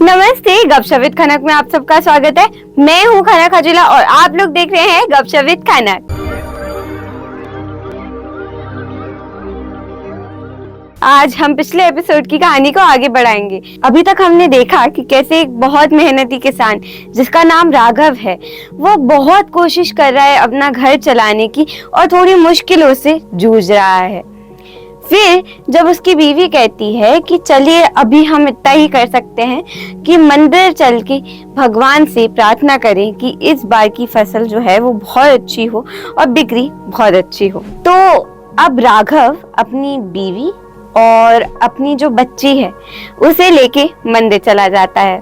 नमस्ते, गपशप विद खनक में आप सबका स्वागत है। मैं हूँ खनक खजुला और आप लोग देख रहे हैं गपशप विद खनक। आज हम पिछले एपिसोड की कहानी को आगे बढ़ाएंगे। अभी तक हमने देखा कि कैसे एक बहुत मेहनती किसान जिसका नाम राघव है, वो बहुत कोशिश कर रहा है अपना घर चलाने की और थोड़ी मुश्किलों से जूझ रहा है। फिर जब उसकी बीवी कहती है कि चलिए अभी हम इतना ही कर सकते हैं कि मंदिर चल के भगवान से प्रार्थना करें कि इस बार की फसल जो है वो बहुत अच्छी हो और बिक्री बहुत अच्छी हो। तो अब राघव अपनी बीवी और अपनी जो बच्ची है उसे लेके मंदिर चला जाता है।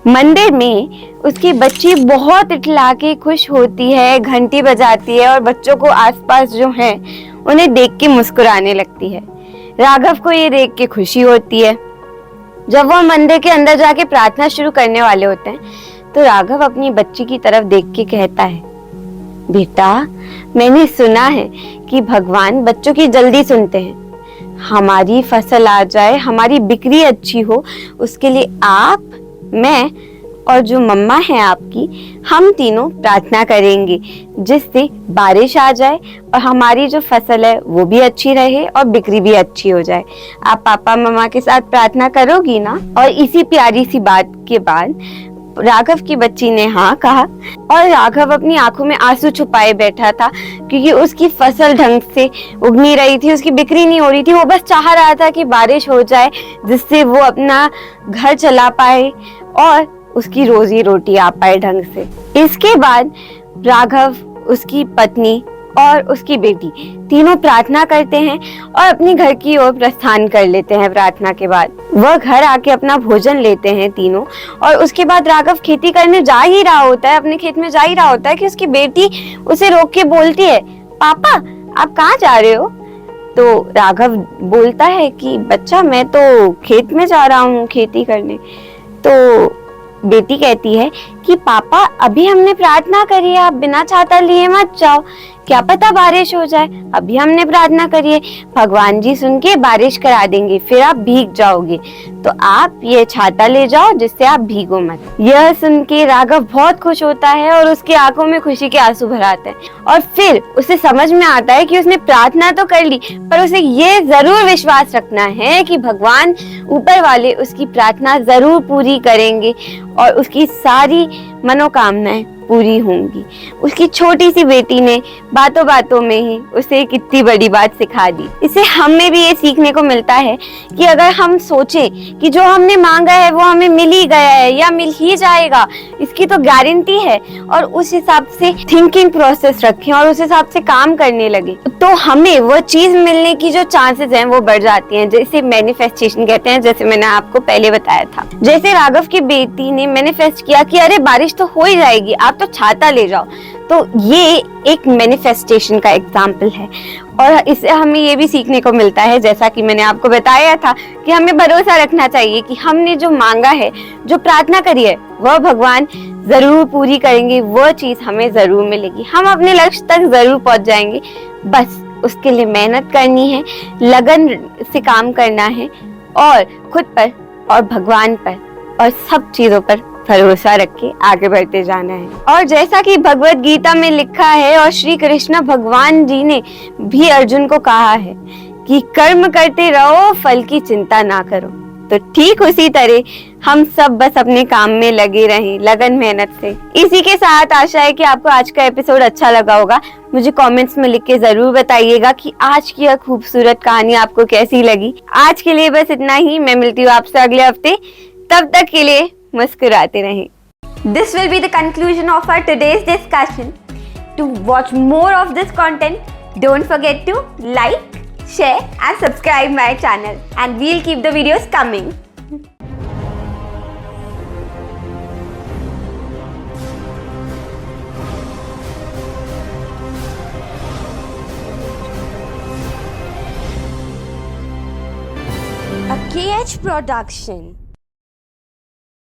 मंदिर में उसकी बच्ची बहुत इठला के खुश होती है, घंटी बजाती है और बच्चों को आसपास जो है उन्हें देख के मुस्कुराने लगती है। राघव को ये देख के खुशी होती है। जब वो मंदिर के अंदर जाके प्रार्थना शुरू करने वाले होते हैं तो राघव अपनी बच्ची की तरफ देख के कहता है, बेटा मैंने सुना है कि भगवान बच्चों की जल्दी सुनते हैं। हमारी फसल आ जाए, हमारी बिक्री अच्छी हो, उसके लिए आप, मैं और जो मम्मा है आपकी, हम तीनों प्रार्थना करेंगे जिससे बारिश आ जाए और हमारी जो फसल है वो भी अच्छी रहे और बिक्री भी अच्छी हो जाए। आप पापा मम्मा के साथ प्रार्थना करोगी ना? और इसी प्यारी सी बात के बाद राघव की बच्ची ने हाँ कहा और राघव अपनी आंखों में आंसू छुपाए बैठा था क्योंकि उसकी फसल ढंग से उग नहीं रही थी, उसकी बिक्री नहीं हो रही थी। वो बस चाह रहा था कि बारिश हो जाए जिससे वो अपना घर चला पाए और उसकी रोजी रोटी आ पाए ढंग से। इसके बाद राघव, उसकी पत्नी और उसकी बेटी तीनों प्रार्थना करते हैं और अपने घर की ओर प्रस्थान कर लेते हैं। प्रार्थना के बाद वह घर आके अपना भोजन लेते हैं तीनों और उसके बाद राघव खेती करने जा ही रहा होता है, अपने खेत में जा ही रहा होता है कि उसकी बेटी उसे रोक के बोलती है, पापा आप कहाँ जा रहे हो? तो राघव बोलता है कि बच्चा मैं तो खेत में जा रहा हूँ खेती करने। तो बेटी कहती है कि पापा अभी हमने प्रार्थना करी है, आप बिना छाता लिए मत जाओ, क्या पता बारिश हो जाए। अभी हमने प्रार्थना करी है, भगवान जी सुन के बारिश करा देंगे, फिर आप भीग जाओगे, तो आप ये छाता ले जाओ जिससे आप भीगो मत। यह सुन के राघव बहुत खुश होता है और उसकी आंखों में खुशी के आंसू भर आते हैं और फिर उसे समझ में आता है कि उसने प्रार्थना तो कर ली पर उसे ये जरूर विश्वास रखना है कि भगवान ऊपर वाले उसकी प्रार्थना जरूर पूरी करेंगे और उसकी सारी मनोकामनाएं पूरी होंगी। उसकी छोटी सी बेटी ने बातों बातों में ही उसे एक इतनी बड़ी बात सिखा दी। इसे हमें भी ये सीखने को मिलता है कि अगर हम सोचें कि जो हमने मांगा है वो हमें मिल ही गया है या मिल ही जाएगा, इसकी तो गारंटी है, और उस हिसाब से थिंकिंग प्रोसेस रखें और उस हिसाब से काम करने लगे तो हमें वो चीज मिलने की जो चांसेस हैं वो बढ़ जाती हैं, जैसे मैनिफेस्टेशन कहते हैं, जैसे मैंने आपको पहले बताया था। जैसे राघव की बेटी ने मैनिफेस्ट किया कि अरे बारिश तो हो ही जाएगी, आप तो छाता ले जाओ, तो ये एक मैनिफेस्टेशन का एग्जाम्पल है। और इससे हमें ये भी सीखने को मिलता है, जैसा कि मैंने आपको बताया था, कि हमें भरोसा रखना चाहिए कि हमने जो मांगा है, जो प्रार्थना करी है, वह भगवान जरूर पूरी करेंगे, वह चीज हमें जरूर मिलेगी, हम अपने लक्ष्य तक जरूर पहुंच जाएंगे। बस उसके लिए मेहनत करनी है, लगन से काम करना है और खुद पर और भगवान पर और सब चीजों पर भरोसा रख के आगे बढ़ते जाना है। और जैसा कि भगवत गीता में लिखा है और श्री कृष्ण भगवान जी ने भी अर्जुन को कहा है कि कर्म करते रहो, फल की चिंता ना करो। तो ठीक उसी तरह हम सब बस अपने काम में लगे रहें, लगन मेहनत से। इसी के साथ आशा है कि आपको आज का एपिसोड अच्छा लगा होगा। मुझे कमेंट्स में लिख के जरूर बताइएगा कि आज की यह खूबसूरत कहानी आपको कैसी लगी। आज के लिए बस इतना ही। मैं मिलती हूँ आपसे अगले हफ्ते, तब तक के लिए मुस्कुराते रहें। This will be the conclusion of our today's discussion. To watch more of this content, don't forget to like, share and subscribe my channel, and we'll keep the videos coming. A KH production.